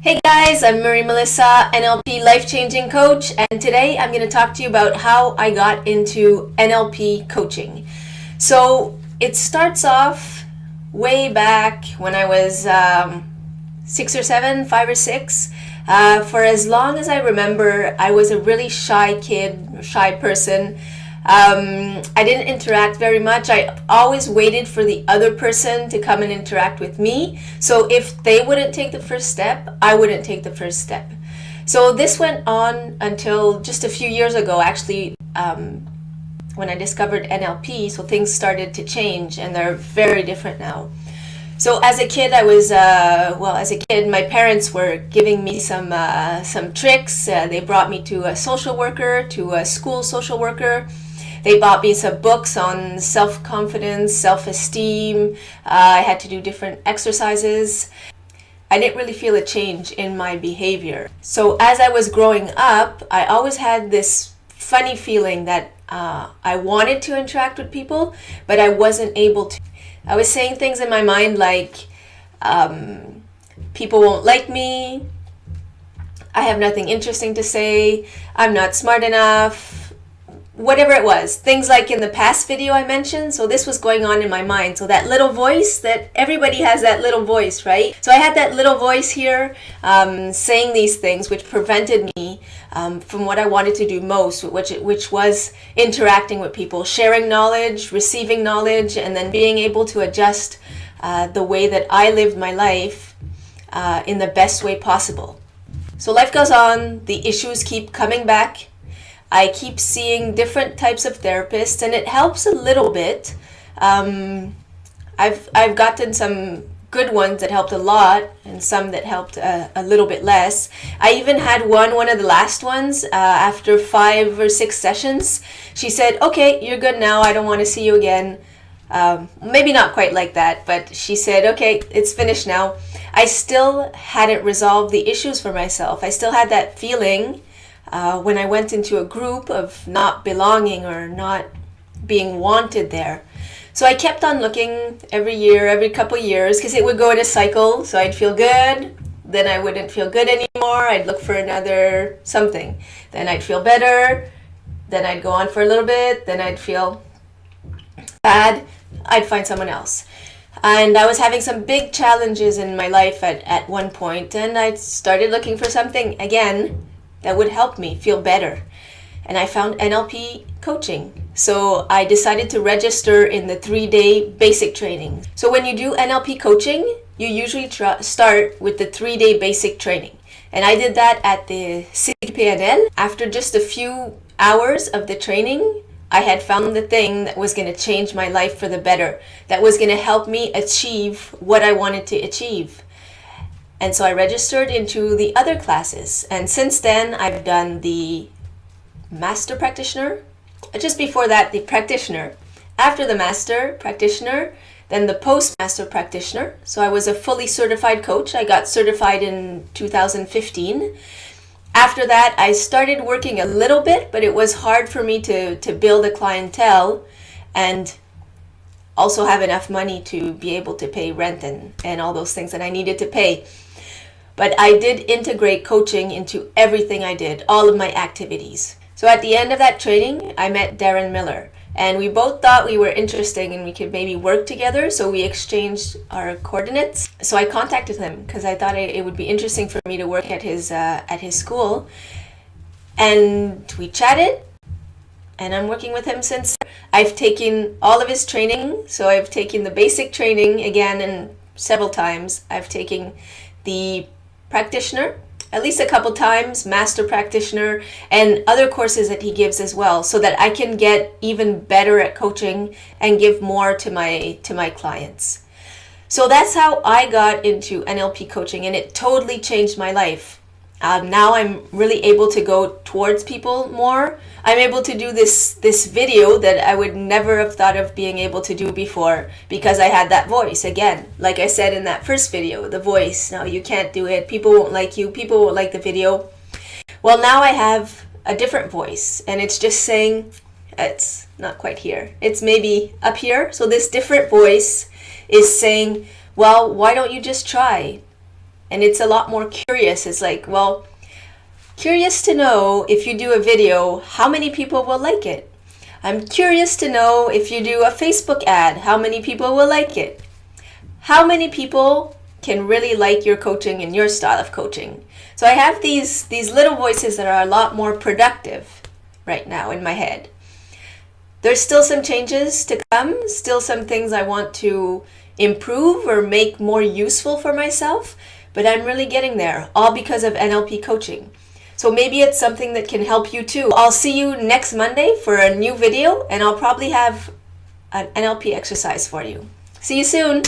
Hey guys, I'm Marie Melissa, NLP life-changing coach, and today I'm going to talk to you about how I got into NLP coaching. So it starts off way back when I was 6 or 7, 5 or 6. For as long as I remember, I was a really shy kid, shy person. I didn't interact very much. I always waited for the other person to come and interact with me. So if they wouldn't take the first step, I wouldn't take the first step. So this went on until just a few years ago, actually, when I discovered NLP. So things started to change and they're very different now. So as a kid, my parents were giving me some tricks. They brought me to a social worker, to a school social worker. They bought me some books on self-confidence, self-esteem. I had to do different exercises. I didn't really feel a change in my behavior. So as I was growing up, I always had this funny feeling that I wanted to interact with people, but I wasn't able to. I was saying things in my mind like, people won't like me, I have nothing interesting to say, I'm not smart enough, whatever it was. Things like in the past video I mentioned, so this was going on in my mind. So that little voice, that everybody has that little voice, right? So I had that little voice here saying these things, which prevented me from what I wanted to do most, which was interacting with people, sharing knowledge, receiving knowledge, and then being able to adjust the way that I lived my life in the best way possible. So life goes on, the issues keep coming back. I keep seeing different types of therapists, and it helps a little bit. I've gotten some good ones that helped a lot, and some that helped a little bit less. I even had one of the last ones, after 5 or 6 sessions, she said, "Okay, you're good now. I don't want to see you again." Maybe not quite like that, but she said, "Okay, it's finished now." I still hadn't resolved the issues for myself. I still had that feeling when I went into a group of not belonging or not being wanted there. So I kept on looking every year, every couple years, because it would go in a cycle. So I'd feel good, then I wouldn't feel good anymore. I'd look for another something. Then I'd feel better. Then I'd go on for a little bit. Then I'd feel bad. I'd find someone else. And I was having some big challenges in my life at one point, and I started looking for something again that would help me feel better. And I found NLP coaching. So I decided to register in the 3-day basic training. So when you do NLP coaching, you usually start with the 3-day basic training. And I did that at the CPNL. After just a few hours of the training, I had found the thing that was going to change my life for the better, that was going to help me achieve what I wanted to achieve. And so I registered into the other classes. And since then, I've done the master practitioner. Just before that, the practitioner. After the master practitioner, then the postmaster practitioner. So I was a fully certified coach. I got certified in 2015. After that, I started working a little bit, but it was hard for me to build a clientele and also have enough money to be able to pay rent and all those things that I needed to pay. But I did integrate coaching into everything I did, all of my activities. So at the end of that training, I met Darren Miller, and we both thought we were interesting and we could maybe work together. So we exchanged our coordinates. So I contacted him because I thought it would be interesting for me to work at his school. And we chatted, and I'm working with him since. I've taken all of his training. So I've taken the basic training again, and several times. I've taken the practitioner at least a couple times, master practitioner, and other courses that he gives as well, so that I can get even better at coaching and give more to my clients. So that's how I got into NLP coaching, and it totally changed my life. Now I'm really able to go towards people more. I'm able to do this video that I would never have thought of being able to do before, because I had that voice. Again, like I said in that first video, the voice. No, you can't do it. People won't like you. People won't like the video. Well, now I have a different voice, and it's just saying, it's not quite here. It's maybe up here. So this different voice is saying, well, why don't you just try? and it's a lot more curious. It's like, well, curious to know if you do a video, how many people will like it? I'm curious to know if you do a Facebook ad, how many people will like it? How many people can really like your coaching and your style of coaching? So I have these little voices that are a lot more productive right now in my head. There's still some changes to come, still some things I want to improve or make more useful for myself, but I'm really getting there, all because of NLP coaching. So maybe it's something that can help you too. I'll see you next Monday for a new video, and I'll probably have an NLP exercise for you. See you soon.